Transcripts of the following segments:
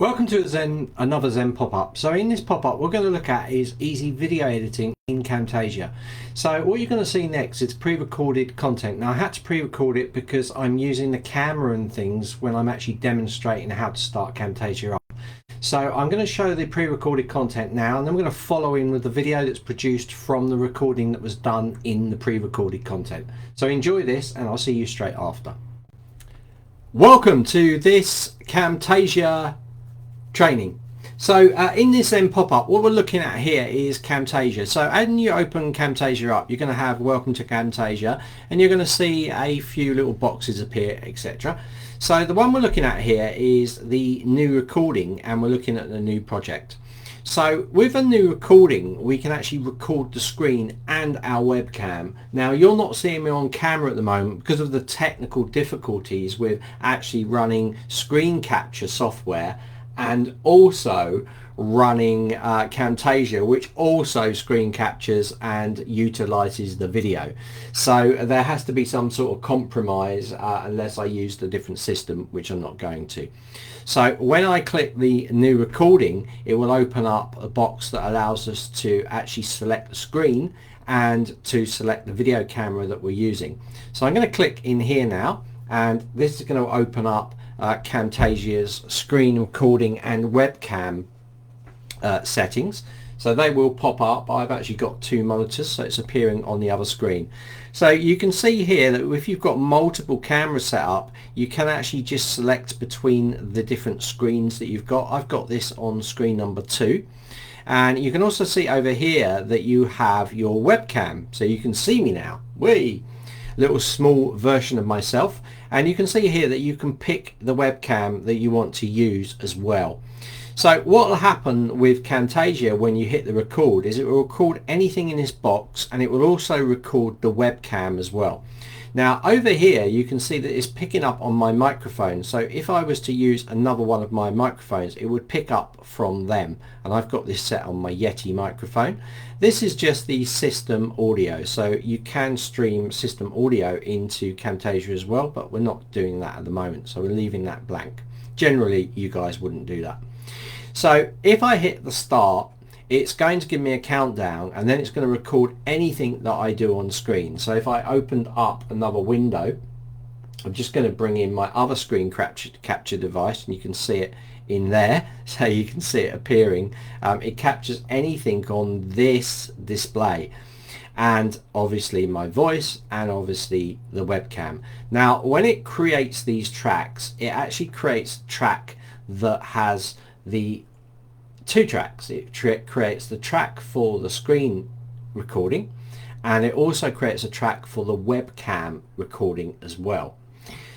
Welcome to another Zen pop-up. So in this pop-up we're going to look at is easy video editing in Camtasia. So what you're going to see next is pre-recorded content. Now I had to pre-record it because I'm using the camera and things when I'm actually demonstrating how to start Camtasia up. So I'm going to show the pre-recorded content now, and then we're going to follow in with the video that's produced from the recording that was done in the pre-recorded content. So enjoy this and I'll see you straight after. Welcome to this Camtasia training. So in this Zen pop-up, what we're looking at here is Camtasia. So when you open Camtasia up, you're going to have welcome to Camtasia, and you're going to see a few little boxes appear, etc. So the one we're looking at here is the new recording, and we're looking at the new project. So with a new recording, we can actually record the screen and our webcam. Now you're not seeing me on camera at the moment because of the technical difficulties with actually running screen capture software and also running Camtasia, which also screen captures and utilizes the video. So there has to be some sort of compromise unless I use a different system, which I'm not going to. So when I click the new recording, it will open up a box that allows us to actually select the screen and to select the video camera that we're using. So I'm going to click in here now, and this is going to open up Camtasia's screen recording and webcam settings. So they will pop up. I've actually got two monitors, so it's appearing on the other screen. So you can see here that if you've got multiple cameras set up, you can actually just select between the different screens that you've got. I've got this on screen number 2. And you can also see over here that you have your webcam, so you can see me now. Whee! Little small version of myself, and you can see here that you can pick the webcam that you want to use as well. So what will happen with Camtasia when you hit the record is it will record anything in this box, and it will also record the webcam as well. Now over here you can see that it's picking up on my microphone, so if I was to use another one of my microphones, it would pick up from them, and I've got this set on my Yeti microphone. This is just the system audio, so you can stream system audio into Camtasia as well, but we're not doing that at the moment, so we're leaving that blank. Generally you guys wouldn't do that. So if I hit the start, it's going to give me a countdown, and then it's going to record anything that I do on screen. So if I opened up another window, I'm just going to bring in my other screen capture device, and you can see it in there, so you can see it appearing. It captures anything on this display, and obviously my voice, and obviously the webcam. Now when it creates these tracks, it actually creates a track that has the two tracks. It creates the track for the screen recording, and it also creates a track for the webcam recording as well.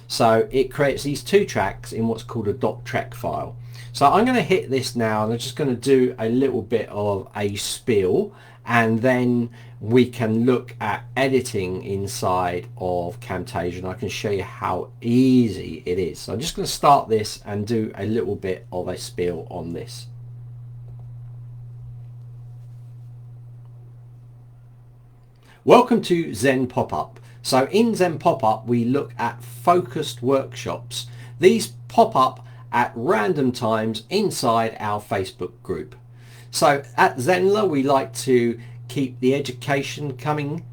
So it creates these two tracks in what's called a .trek file. So I'm going to hit this now, and I'm just going to do a little bit of a spiel, and then we can look at editing inside of Camtasia, and I can show you how easy it is. So I'm just going to start this and do a little bit of a spiel on this. Welcome to Zen Pop-Up. So in Zen Pop-Up we look at focused workshops. These pop up at random times inside our Facebook group. So at Zenler we like to keep the education coming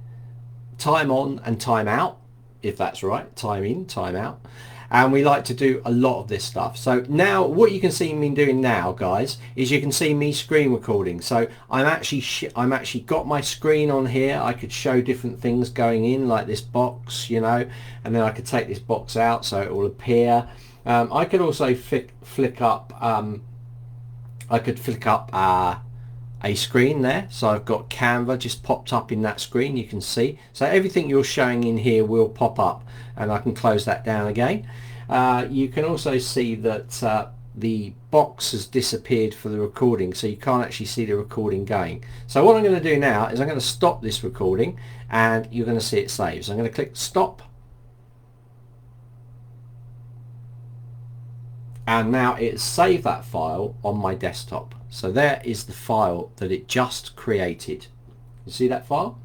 time on and time out, if that's right, time in, time out. And we like to do a lot of this stuff. So now what you can see me doing now, guys, is you can see me screen recording. So I'm actually got my screen on here. I could show different things going in, like this box, you know, and then I could take this box out so it will appear. I could also flick up a screen there, so I've got Canva just popped up in that screen, you can see. So everything you're showing in here will pop up, and I can close that down again. You can also see that the box has disappeared for the recording, so you can't actually see the recording going. So what I'm going to do now is I'm going to stop this recording, and you're going to see it save. So I'm going to click stop, and now it's saved that file on my desktop. So there is the file that it just created. You see that file?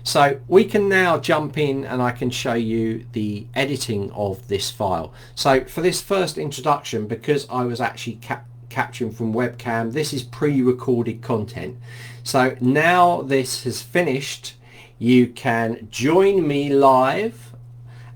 So we can now jump in and I can show you the editing of this file. So for this first introduction, because I was actually capturing from webcam, this is pre-recorded content. So now this has finished, you can join me live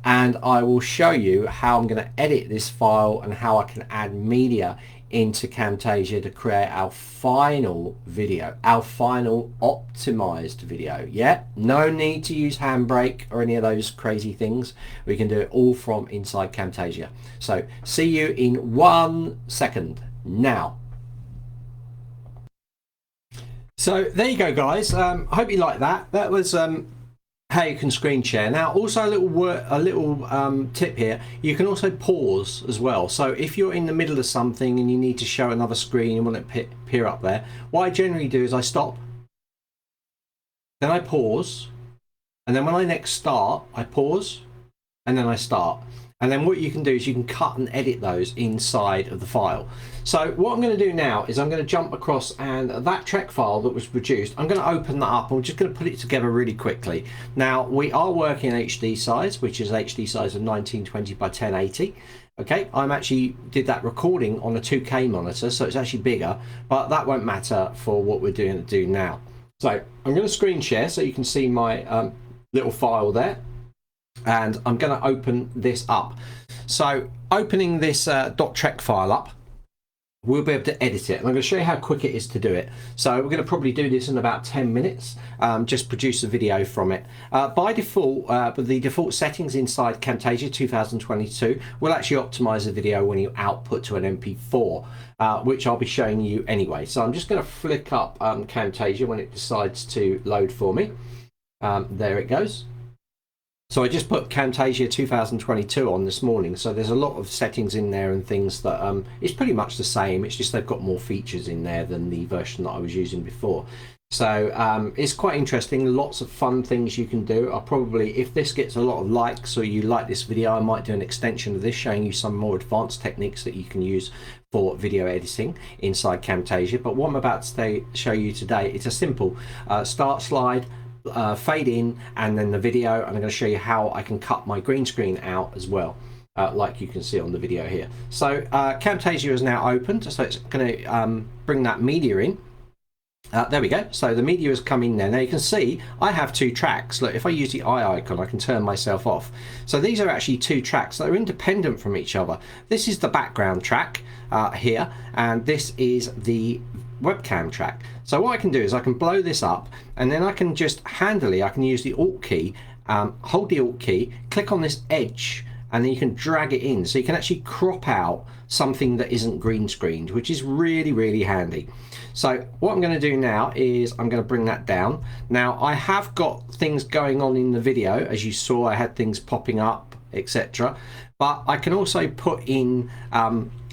and I will show you how I'm going to edit this file and how I can add media into Camtasia to create our final video, our final optimized video. Yeah, no need to use Handbrake or any of those crazy things. We can do it all from inside Camtasia. So see you in 1 second now. So there you go, guys. I hope you like that. That was how you can screen share. Now also a little tip here, you can also pause as well. So if you're in the middle of something and you need to show another screen and want it to appear up there, what I generally do is I stop, then I pause, and then when I next start I pause and then I start. And then what you can do is you can cut and edit those inside of the file. So what I'm going to do now is I'm going to jump across, and that Trek file that was produced, I'm going to open that up. I'm just going to put it together really quickly. Now we are working HD size, which is HD size of 1920 by 1080. Okay, I'm actually did that recording on a 2K monitor, so it's actually bigger, but that won't matter for what we're doing to do now. So I'm going to screen share so you can see my little file there. And I'm going to open this up. So opening this .trek file up, we'll be able to edit it, and I'm going to show you how quick it is to do it. So we're going to probably do this in about 10 minutes, just produce a video from it. By default, the default settings inside Camtasia 2022 will actually optimize the video when you output to an MP4, which I'll be showing you anyway. So I'm just going to flick up Camtasia when it decides to load for me. There it goes. So I just put Camtasia 2022 on this morning, so there's a lot of settings in there and things that it's pretty much the same. It's just they've got more features in there than the version that I was using before. So it's quite interesting, lots of fun things you can do. I'll probably, if this gets a lot of likes or you like this video, I might do an extension of this showing you some more advanced techniques that you can use for video editing inside Camtasia. But what I'm about to show you today, it's a simple start slide, fade in, and then the video, and I'm going to show you how I can cut my green screen out as well, like you can see on the video here. So Camtasia is now opened, so it's going to bring that media in. There we go. So the media has come in there. Now you can see I have 2 tracks. Look, if I use the eye icon, I can turn myself off. So these are actually 2 tracks that are independent from each other. This is the background track here, and this is the webcam track. So what I can do is I can blow this up, and then I can just handily, I can use the Alt key, hold the Alt key, click on this edge, and then you can drag it in. So you can actually crop out something that isn't green screened, which is really, really handy. So what I'm going to do now is I'm going to bring that down. Now I have got things going on in the video. As you saw, I had things popping up, etc. But I can also put in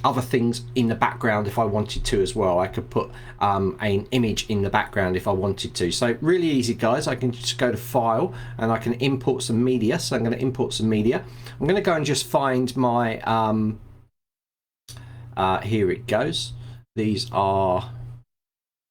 other things in the background if I wanted to as well. I could put an image in the background if I wanted to. So really easy, guys. I can just go to File and I can import some media. So I'm going to import some media. I'm going to go and just find my here it goes. These are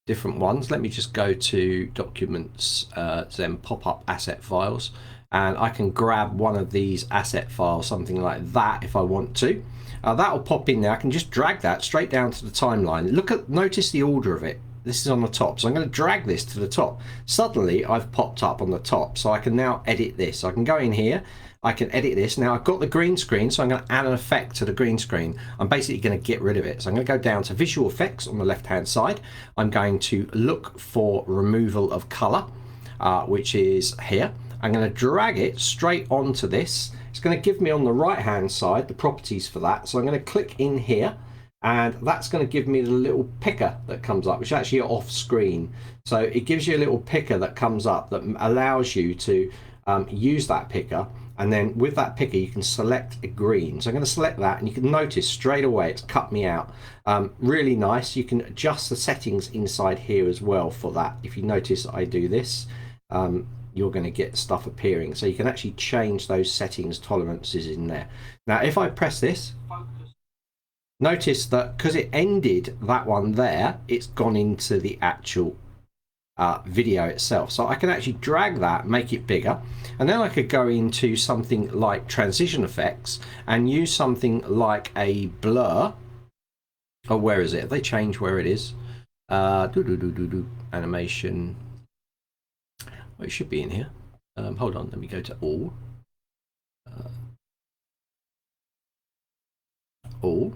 different ones. Let me just go to Documents, ZEN POPUP asset files, and I can grab one of these asset files, something like that, if I want to. That'll pop in there. I can just drag that straight down to the timeline. Notice the order of it. This is on the top, so I'm going to drag this to the top. Suddenly I've popped up on the top, so I can now edit this. So I can go in here, I can edit this. Now I've got the green screen, so I'm going to add an effect to the green screen. I'm basically going to get rid of it. So I'm going to go down to Visual Effects on the left hand side. I'm going to look for Removal of Color, which is here. I'm going to drag it straight onto this. It's going to give me on the right hand side the properties for that. So I'm going to click in here, and that's going to give me the little picker that comes up, which is actually off screen. So it gives you a little picker that comes up that allows you to use that picker, and then with that picker you can select a green. So I'm going to select that, and you can notice straight away it's cut me out. Really nice. You can adjust the settings inside here as well for that. If you notice I do this, you're going to get stuff appearing, so you can actually change those settings tolerances in there. Now if I press this, notice that because it ended that one there, it's gone into the actual video itself. So I can actually drag that, make it bigger, and then I could go into something like transition effects and use something like a blur. Oh, where is it? Have they changed where it is? Animation. Well, it should be in here. Hold on, let me go to all. All.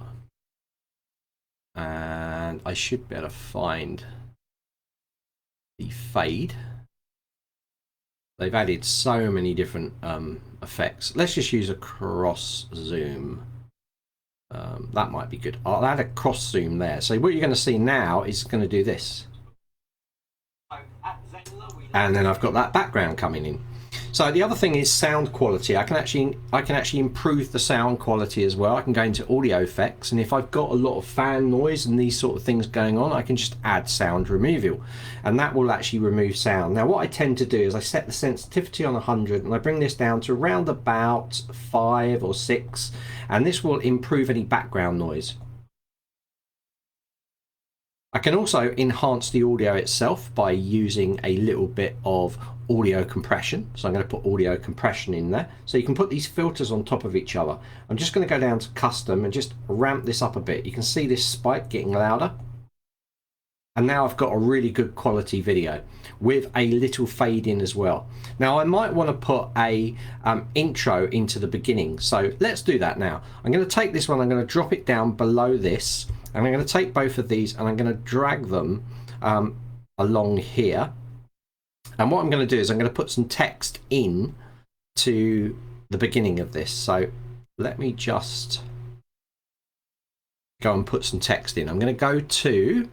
And I should be able to find the fade. They've added so many different effects. Let's just use a cross zoom. That might be good. I'll add a cross zoom there. So what you're going to see now is going to do this. And then I've got that background coming in. So the other thing is sound quality. I can actually improve the sound quality as well. I can go into audio effects, and if I've got a lot of fan noise and these sort of things going on, I can just add sound removal, and that will actually remove sound. Now what I tend to do is I set the sensitivity on 100 and I bring this down to around about 5 or 6, and this will improve any background noise. I can also enhance the audio itself by using a little bit of audio compression. So I'm going to put audio compression in there. So you can put these filters on top of each other. I'm just going to go down to custom and just ramp this up a bit. You can see this spike getting louder. And now I've got a really good quality video with a little fade in as well. Now I might want to put a intro into the beginning. So let's do that now. I'm going to take this one, I'm going to drop it down below this. And I'm going to take both of these and I'm going to drag them along here. And what I'm going to do is I'm going to put some text in to the beginning of this. So let me just go and put some text in. I'm going to go to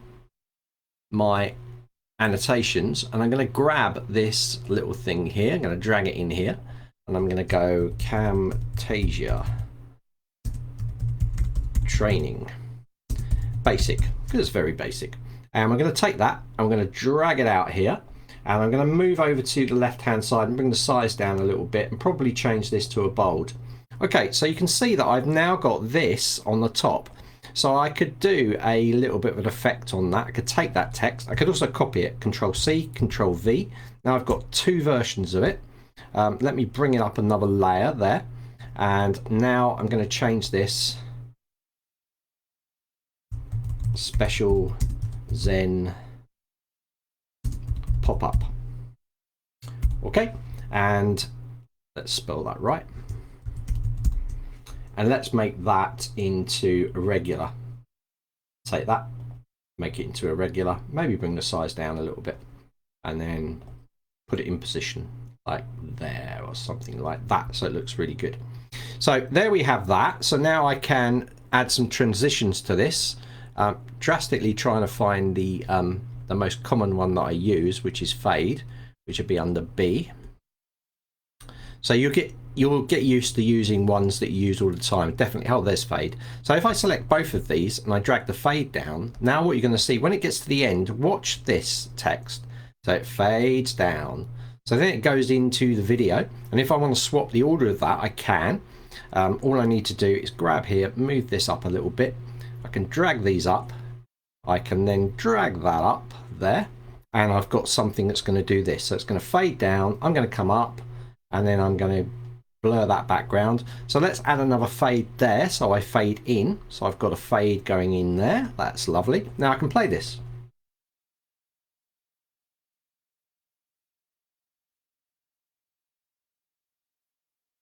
my annotations and I'm going to grab this little thing here. I'm going to drag it in here and I'm going to go Camtasia training. Basic, because it's very basic. And I'm going to take that, I'm going to drag it out here, and I'm going to move over to the left hand side and bring the size down a little bit and probably change this to a bold. Okay, so you can see that I've now got this on the top. So I could do a little bit of an effect on that. I could take that text, I could also copy it, Control-C, Control-V. Now I've got two versions of it. Let me bring it up another layer there. And now I'm going to change this. Special Zen pop-up. Okay, and let's spell that right. And let's make that into a regular. Take that, make it into a regular, maybe bring the size down a little bit, and then put it in position like there or something like that, so it looks really good. So there we have that. So now I can add some transitions to this. Drastically trying to find the most common one that I use, which is fade, which would be under B. So you'll get used to using ones that you use all the time. Definitely. Oh, there's fade. So if I select both of these and I drag the fade down, now what you're going to see when it gets to the end, watch this text. So it fades down. So then it goes into the video, and if I want to swap the order of that, I can. All I need to do is grab here, move this up a little bit. I can drag these up. I can then drag that up there, and I've got something that's going to do this. So it's going to fade down. I'm going to come up, and then I'm going to blur that background. So let's add another fade there. So I fade in. So I've got a fade going in there. That's lovely. Now I can play this.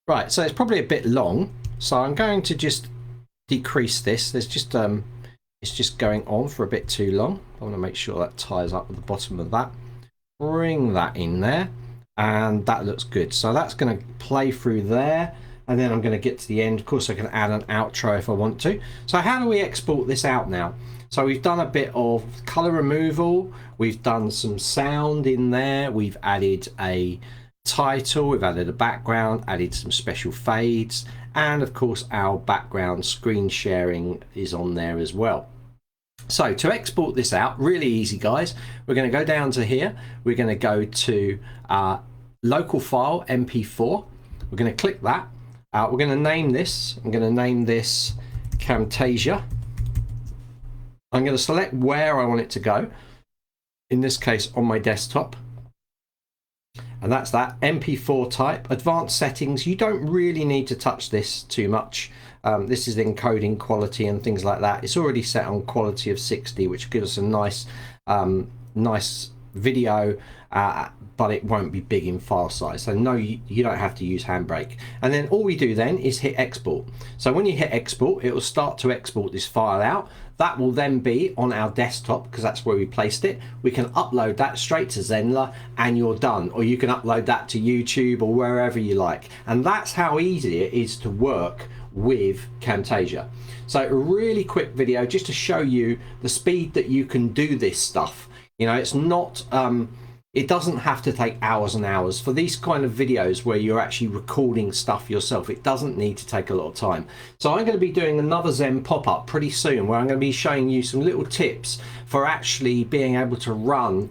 Right, so it's probably a bit long. So I'm going to just decrease this. There's just it's just going on for a bit too long. I want to make sure that ties up at the bottom of that. Bring that in there, and that looks good. So that's going to play through there, and then I'm going to get to the end. Of course I can add an outro if I want to. So how do we export this out now? So we've done a bit of color removal, we've done some sound in there, we've added a title, we've added a background, added some special fades, and of course our background screen sharing is on there as well. So to export this out, really easy guys, we're going to go down to here, we're going to go to local file MP4, we're going to click that, we're going to name this, I'm going to name this Camtasia. I'm going to select where I want it to go. in this case on my desktop. And that's that MP4 type. Advanced settings, you don't really need to touch this too much. This is encoding quality and things like that. It's already set on quality of 60, which gives us a nice video, but it won't be big in file size. So no, you don't have to use Handbrake. And then all we do then is hit export. So when you hit export, it will start to export this file out. That will then be on our desktop because that's where we placed it. We can upload that straight to Zenler and you're done. Or you can upload that to YouTube or wherever you like. And that's how easy it is to work with Camtasia. So a really quick video just to show you the speed that you can do this stuff. You know, it's not, it doesn't have to take hours and hours. For these kind of videos where you're actually recording stuff yourself, it doesn't need to take a lot of time. So I'm going to be doing another Zen pop-up pretty soon where I'm going to be showing you some little tips for actually being able to run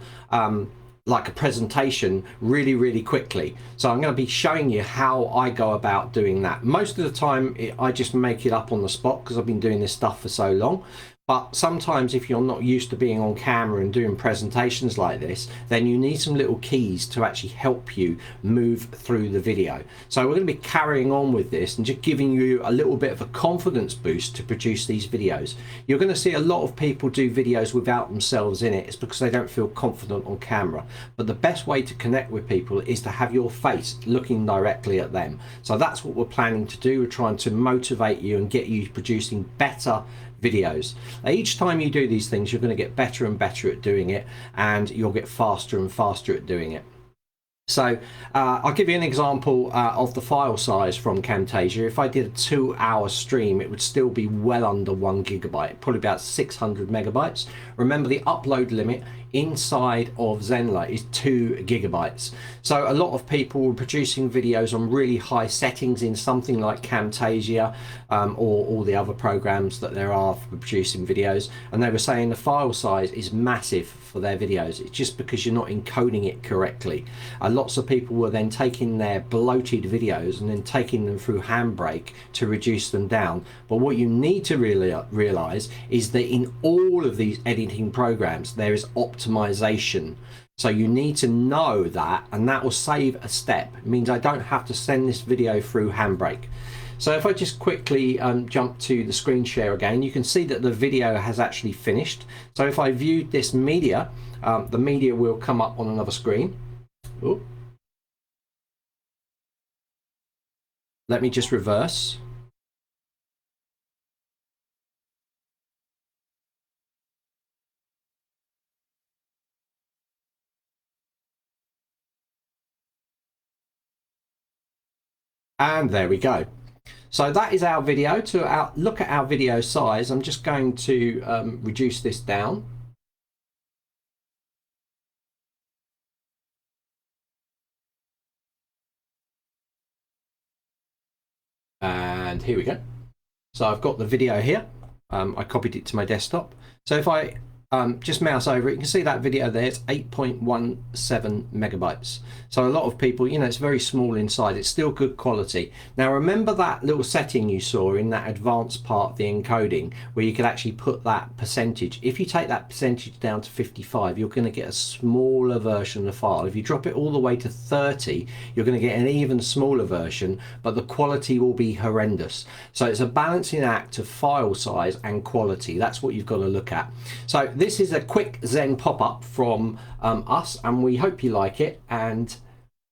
like a presentation really quickly. So I'm going to be showing you how I go about doing that. Most of the time I just make it up on the spot because I've been doing this stuff for so long. But sometimes if you're not used to being on camera and doing presentations like this, then you need some little keys to actually help you move through the video. So we're going to be carrying on with this and just giving you a little bit of a confidence boost to produce these videos. You're going to see a lot of people do videos without themselves in it. It's because they don't feel confident on camera. But the best way to connect with people is to have your face looking directly at them. So that's what we're planning to do. We're trying to motivate you and get you producing better videos. Each time you do these things, you're going to get better and better at doing it, and you'll get faster and faster at doing it. So I'll give you an example of the file size from Camtasia. If I did a 2-hour stream, it would still be well under 1 GB, probably about 600 megabytes. Remember, the upload limit inside of Zenler is 2 GB. So a lot of people were producing videos on really high settings in something like Camtasia or all the other programs that there are for producing videos, and they were saying the file size is massive for their videos. It's just because you're not encoding it correctly. Lots of people were then taking their bloated videos and then taking them through Handbrake to reduce them down. But what you need to really realize is that in all of these editing programs there is optimization. So you need to know that, and that will save a step. It means I don't have to send this video through Handbrake. So if I just quickly jump to the screen share again, you can see that the video has actually finished. So if I viewed this media, the media will come up on another screen. Ooh. Let me just reverse. And there we go. So that is our video. To look at our video size, I'm just going to reduce this down. And here we go. So I've got the video here. I copied it to my desktop. So if I just mouse over it, you can see that video there. It's 8.17 megabytes. So a lot of people, you know, it's very small inside. It's still good quality. Now remember that little setting you saw in that advanced part of the encoding where you could actually put that percentage. If you take that percentage down to 55, you're going to get a smaller version of the file. If you drop it all the way to 30, you're going to get an even smaller version, but the quality will be horrendous. So it's a balancing act of file size and quality. That's what you've got to look at. So this is a quick Zen pop-up from us, and we hope you like it, and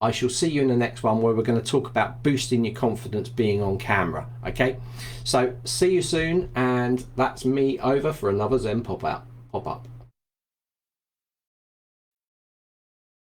I shall see you in the next one where we're going to talk about boosting your confidence being on camera. Okay, so see you soon, and that's me over for another Zen pop-up.